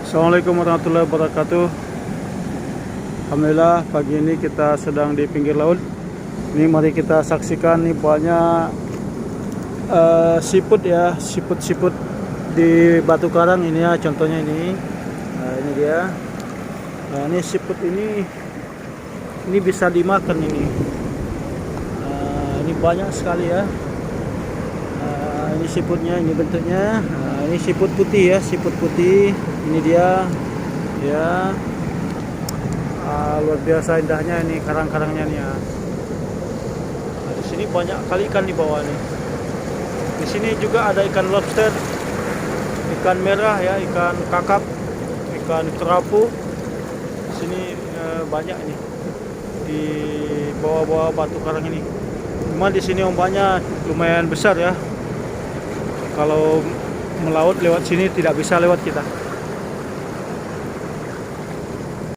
Assalamualaikum warahmatullahi wabarakatuh. Alhamdulillah pagi ini kita sedang di pinggir laut. Ini mari kita saksikan nih banyak siput ya, siput di Batu Karang ini ya, contohnya ini. Nah, ini dia. Nah, ini siput ini bisa dimakan ini. Ini banyak sekali ya. Ini siputnya, ini bentuknya. Ini siput putih ya, siput putih. Ini dia, ya. Luar biasa indahnya ini karang-karangnya nih ya. Nah, di sini banyak kali ikan di bawah nih. Di sini juga ada ikan lobster, ikan merah ya, ikan kakap, ikan kerapu. Di sini banyak nih di bawah-bawah Batu Karang ini. Cuma di sini ombaknya lumayan besar ya. Kalau melaut lewat sini tidak bisa lewat kita.